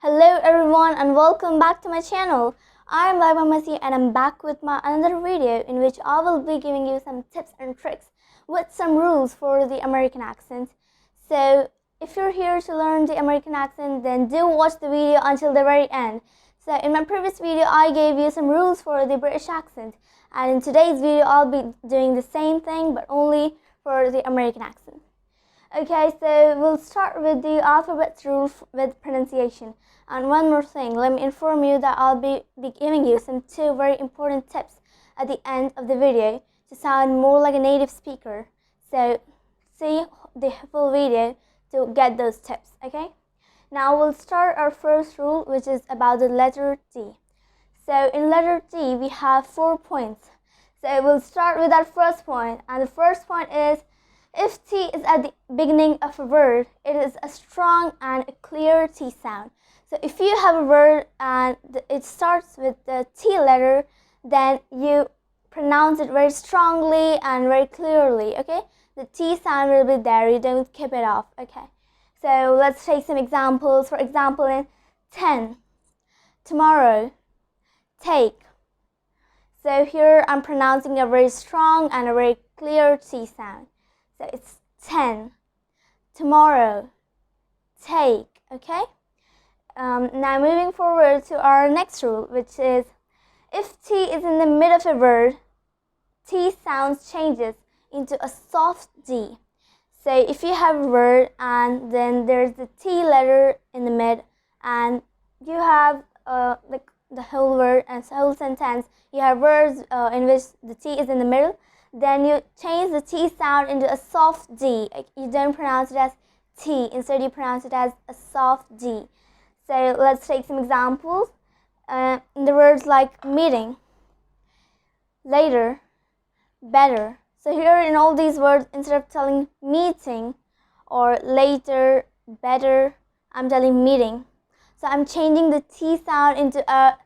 Hello everyone and welcome back to my channel. I am Laiba Masih and I'm back with my another video in which I will be giving you some tips and tricks with some rules for the American accent. So if you're here to learn the American accent, then do watch the video until the very end. So in my previous video I gave you some rules for the British accent, and in today's video I'll be doing the same thing but only for the American accent. Okay, so we'll start with the alphabet rule with pronunciation. And one more thing, let me inform you that I'll be giving you some two very important tips at the end of the video to sound more like a native speaker. So see the full video to get those tips, okay? Now we'll start our first rule, which is about the letter D. So in letter D, we have 4 points. So we'll start with our first point, and the first point is, if T is at the beginning of a word, it is a strong and a clear T sound. So if you have a word and it starts with the T letter, then you pronounce it very strongly and very clearly, okay? The T sound will be there, you don't keep it off, okay? So let's take some examples. For example, in 10, tomorrow, take. So here I'm pronouncing a very strong and a very clear T sound. So it's 10, tomorrow, take, okay? Now moving forward to our next rule, which is, if T is in the middle of a word, T sounds changes into a soft D. So if you have a word and then there's the T letter in the mid, and you have like the whole word and the whole sentence, you have words in which the T is in the middle, then you change the T sound into a soft D. You don't pronounce it as T, instead you pronounce it as a soft D. So let's take some examples. In the words like meeting, later, better. So here in all these words, instead of telling meeting or later, better, I'm telling meeting. So I'm changing the T sound into a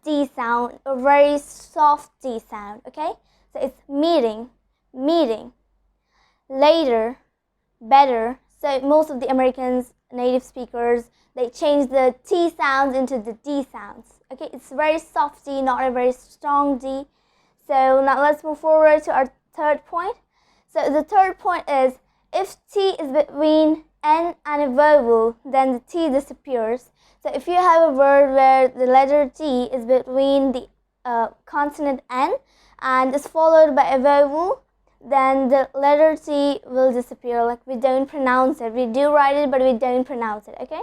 D sound, a very soft D sound, okay? So it's meeting, meeting, later, better. So most of the Americans, native speakers, they change the T sounds into the D sounds. Okay, it's very soft D, not a very strong D. So now let's move forward to our third point. So the third point is, if T is between N and a vowel, then the T disappears. So if you have a word where the letter T is between the consonant N and is followed by a vowel, then the letter T will disappear. Like, we don't pronounce it. We do write it, but we don't pronounce it, okay?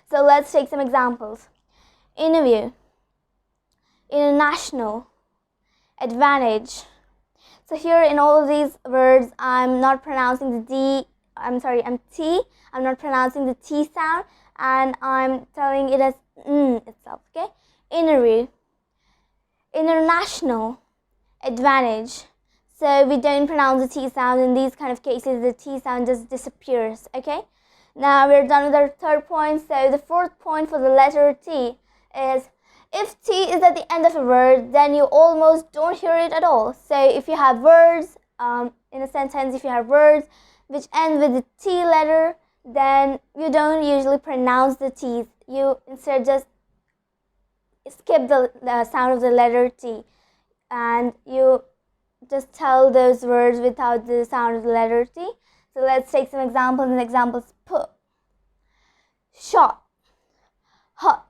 So let's take some examples. Interview, international, advantage. So here in all of these words, I'm not pronouncing the T, I'm not pronouncing the T sound, and I'm telling it as itself, okay? Interview, international, advantage. So we don't pronounce the T sound. In these kind of cases, the T sound just disappears, okay? Now we're done with our third point. So the fourth point for the letter T is, if T is at the end of a word, then you almost don't hear it at all. So if you have words, in a sentence, if you have words which end with the T letter, then you don't usually pronounce the T's. You instead just skip the sound of the letter T, and you just tell those words without the sound of the letter T. So let's take some examples. And examples: put, shot, hot.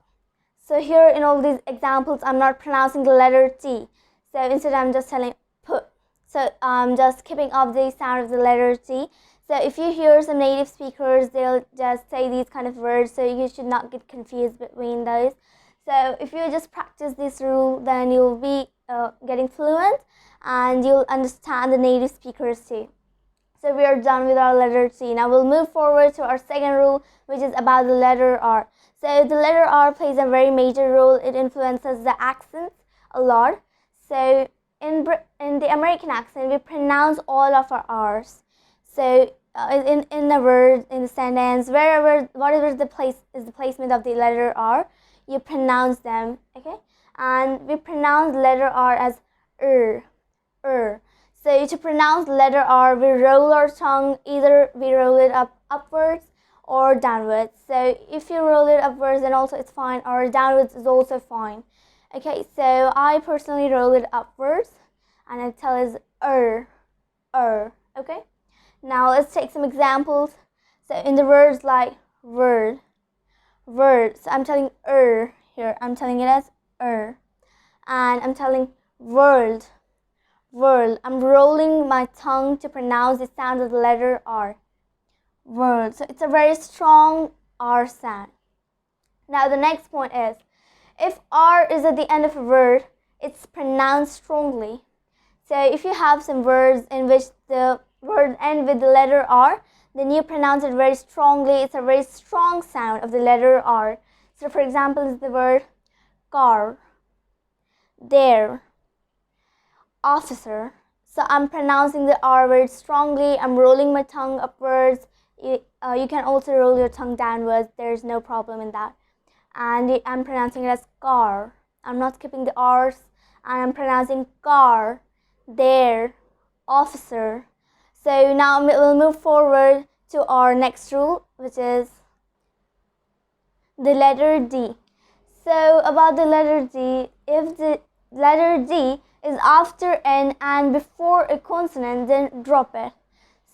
So here in all these examples, I'm not pronouncing the letter T. So instead, I'm just telling put. So I'm just skipping off the sound of the letter T. So if you hear some native speakers, they'll just say these kind of words. So you should not get confused between those. So if you just practice this rule, then you'll be getting fluent, and you'll understand the native speakers too. So we are done with our letter T. Now we'll move forward to our second rule, which is about the letter R. So the letter R plays a very major role. It influences the accent a lot. So in the American accent, we pronounce all of our R's. So in the word, in the sentence, whatever the placement of the letter R, you pronounce them, okay? And we pronounce letter R as So to pronounce letter R, we roll our tongue. Either we roll it upwards or downwards. So if you roll it upwards, then also it's fine, or downwards is also fine. Okay, so I personally roll it upwards, and I tell is okay. Now let's take some examples. So in the words like word, so I'm telling here, I'm telling it as and I'm telling world. I'm rolling my tongue to pronounce the sound of the letter R. World. So it's a very strong R sound. Now the next point is, if R is at the end of a word, it's pronounced strongly. So if you have some words in which the word end with the letter R, then you pronounce it very strongly. It's a very strong sound of the letter R. So for example, is the word car, there, officer. So I'm pronouncing the R very strongly. I'm rolling my tongue upwards. You can also roll your tongue downwards. There's no problem in that. And I'm pronouncing it as car. I'm not skipping the R's. And I'm pronouncing car, there, officer. So now we'll move forward to our next rule, which is the letter D. So about the letter D, if the letter D is after N and before a consonant, then drop it.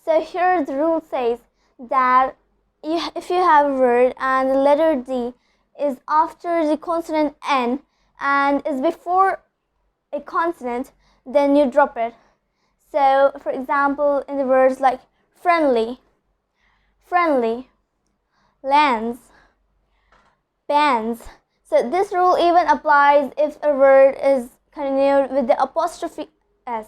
So here the rule says that if you have a word and the letter D is after the consonant N and is before a consonant, then you drop it. So for example, in the words like friendly, lands, bands. So this rule even applies if a word is continued with the apostrophe S.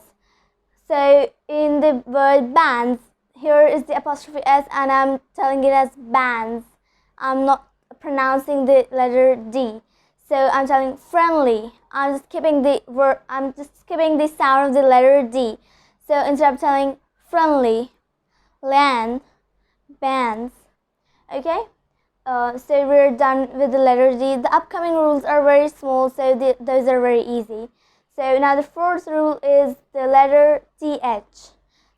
So in the word bands, here is the apostrophe S and I'm telling it as bands. I'm not pronouncing the letter D. So I'm telling friendly. I'm just skipping the word. I'm just skipping the sound of the letter D. So instead of telling friendly, land, bands. Okay. So we're done with the letter D. The upcoming rules are very small, so those are very easy. So now the fourth rule is the letter TH.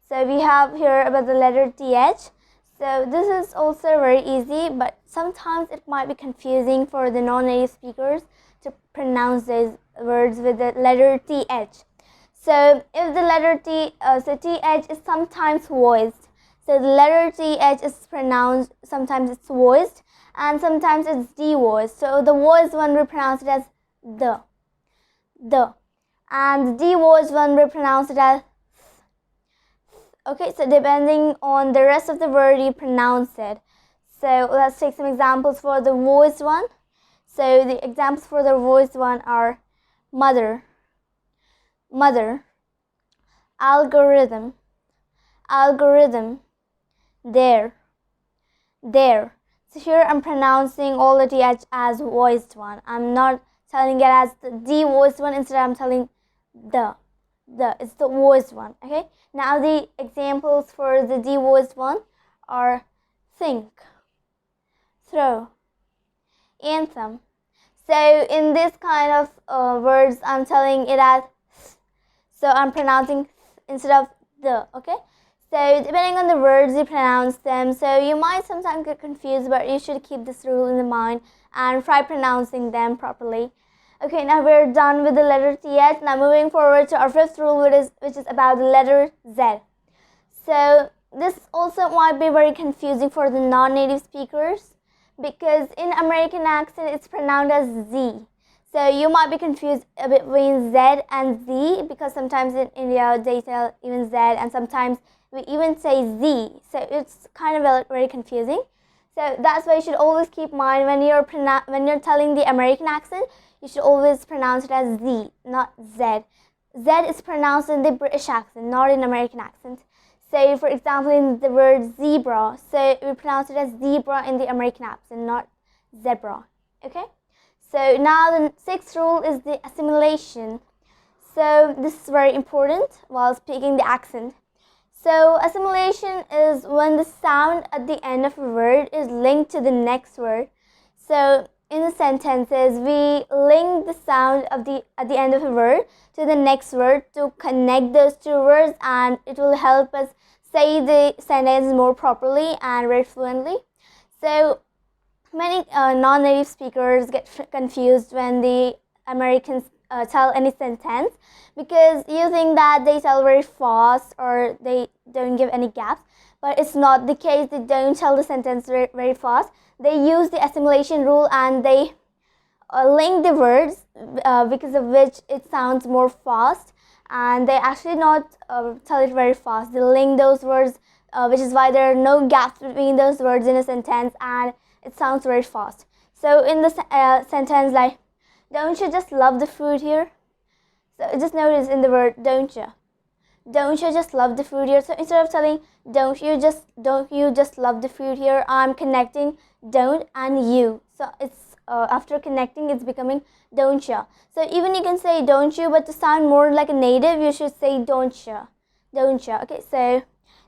So we have here about the letter TH. So this is also very easy, but sometimes it might be confusing for the non-native speakers to pronounce those words with the letter TH. So if the letter TH is sometimes voiced. So the letter TH is pronounced, sometimes it's voiced, and sometimes it's de-voiced. So the voiced one we pronounce it as the. And the de-voiced one we pronounce it as okay, so depending on the rest of the word you pronounce it. So let's take some examples for the voiced one. So the examples for the voiced one are mother, algorithm, there. So here I'm pronouncing all the TH as voiced one. I'm not telling it as the de-voiced one. Instead I'm telling it's the voiced one. Okay, now the examples for the de-voiced one are think, throw, anthem. So in this kind of words I'm telling it as so I'm pronouncing instead of the. Okay, so depending on the words you pronounce them, so you might sometimes get confused, but you should keep this rule in the mind and try pronouncing them properly. Okay, now we're done with the letter TH. Now moving forward to our fifth rule, which is about the letter Z. So this also might be very confusing for the non-native speakers because in American accent it's pronounced as Z. So you might be confused between Z and Z because sometimes in India they tell even Z and sometimes we even say Z. So it's kind of very confusing. So that's why you should always keep in mind when you're telling the American accent, you should always pronounce it as Z, not Z. Z is pronounced in the British accent, not in American accent. Say, for example, in the word zebra, so we pronounce it as zebra in the American accent, not zebra. Okay? So now the sixth rule is the assimilation. So this is very important while speaking the accent. So assimilation is when the sound at the end of a word is linked to the next word. So in the sentences, we link the sound at the end of a word to the next word to connect those two words, and it will help us say the sentence more properly and very fluently. So many non-native speakers get confused when the Americans tell any sentence, because you think that they tell very fast or they don't give any gaps, but it's not the case. They don't tell the sentence very fast. They use the assimilation rule and they link the words because of which it sounds more fast, and they actually not tell it very fast. They link those words, which is why there are no gaps between those words in a sentence and it sounds very fast. So in the sentence like, don't you just love the food here? So just notice in the word don't you just love the food here? So instead of telling don't you just love the food here, I'm connecting don't and you. So it's after connecting, it's becoming don't you. So even you can say don't you, but to sound more like a native, you should say don't you. Okay, so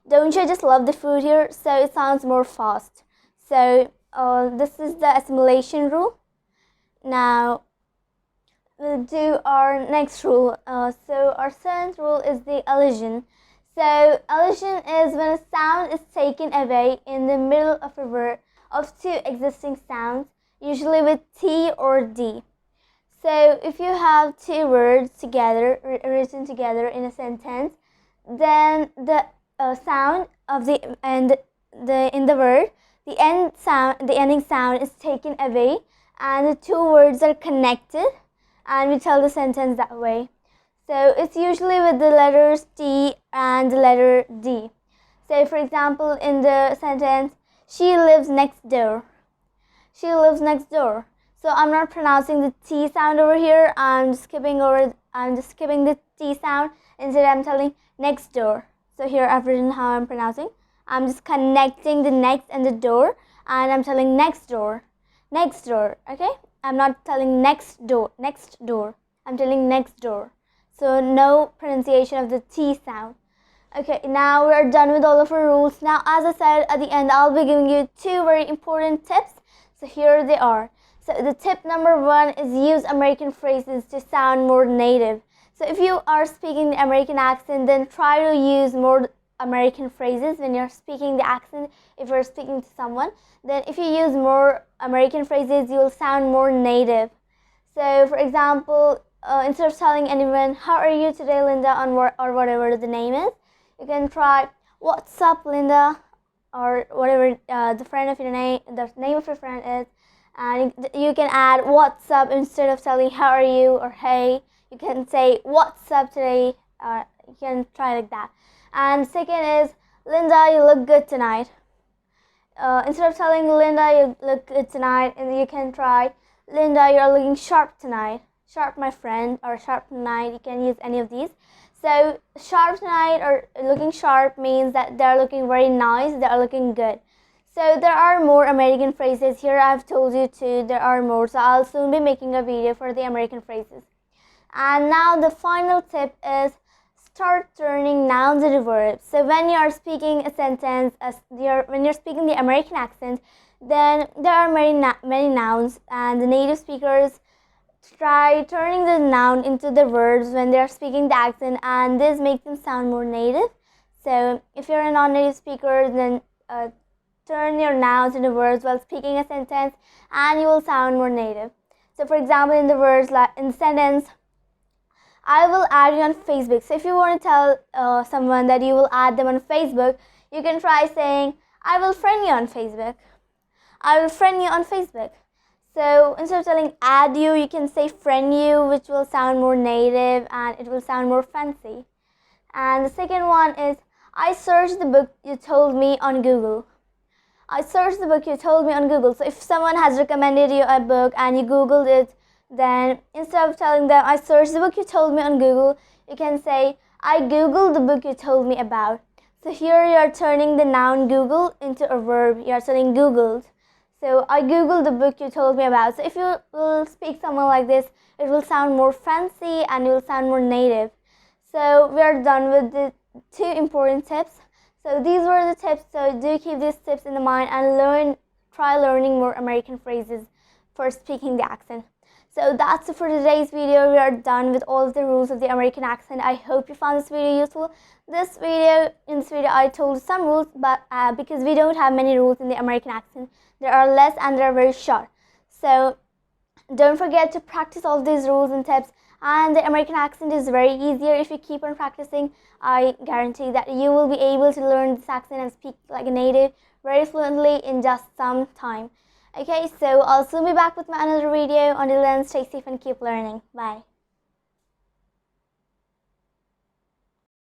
don't you just love the food here? So it sounds more fast. So this is the assimilation rule. Now we'll do our next rule. So our seventh rule is the elision. So elision is when a sound is taken away in the middle of a word of two existing sounds, usually with T or D. So if you have two words together, written together in a sentence, then the sound of the end in the word, the ending sound is taken away, and the two words are connected, and we tell the sentence that way. So it's usually with the letters T and the letter D. So for example, in the sentence, she lives next door. She lives next door. So I'm not pronouncing the T sound over here. I'm just skipping the T sound. Instead, I'm telling next door. So here I've written how I'm pronouncing. I'm just connecting the next and the door, and I'm telling next door. Next door, okay? I'm not telling next door. I'm telling next door. So no pronunciation of the T sound. Okay, now we're done with all of our rules. Now, as I said at the end, I'll be giving you two very important tips. So here they are. So the tip number one is use American phrases to sound more native. So if you are speaking the American accent, then try to use more American phrases when you're speaking the accent. If you're speaking to someone, then if you use more American phrases, you will sound more native. So for example, instead of telling anyone, how are you today, Linda, or whatever the name is, you can try, what's up, Linda, or whatever the name of your friend is. And you can add what's up instead of telling how are you or hey. You can say what's up today. You can try like that. And second is, Linda, you look good tonight. Instead of telling Linda you look good tonight, and you can try, Linda, you're looking sharp tonight. Sharp, my friend, or sharp tonight. You can use any of these. So sharp tonight or looking sharp means that they're looking very nice, they are looking good. So there are more American phrases here. I've told you too, there are more. So I'll soon be making a video for the American phrases. And now the final tip is start turning nouns into verbs. So when you are speaking a sentence, when you're speaking the American accent, then there are many nouns, and the native speakers try turning the noun into the verbs when they are speaking the accent, and this makes them sound more native. So if you're a non-native speaker, then turn your nouns into words while speaking a sentence, and you will sound more native. So for example, in the sentence, I will add you on Facebook. So if you want to tell someone that you will add them on Facebook, you can try saying, I will friend you on Facebook. I will friend you on Facebook. So instead of telling add you, you can say friend you, which will sound more native and it will sound more fancy. And the second one is, I searched the book you told me on Google. I searched the book you told me on Google. So if someone has recommended you a book and you Googled it, then instead of telling them, I searched the book you told me on Google, you can say, I Googled the book you told me about. So here you are turning the noun Google into a verb. You are saying Googled. So I Googled the book you told me about. So if you will speak someone like this, it will sound more fancy and it will sound more native. So we are done with the two important tips. So these were the tips. So do keep these tips in the mind and try learning more American phrases for speaking the accent. So that's it for today's video. We are done with all of the rules of the American accent. I hope you found this video useful. In this video I told some rules, but because we don't have many rules in the American accent, There are less and they're very short. So don't forget to practice all these rules and tips. And the American accent is very easier if you keep on practicing. I guarantee that you will be able to learn this accent and speak like a native very fluently in just some time. Okay, so I'll soon be back with my another video. Until then, stay safe and keep learning. Bye.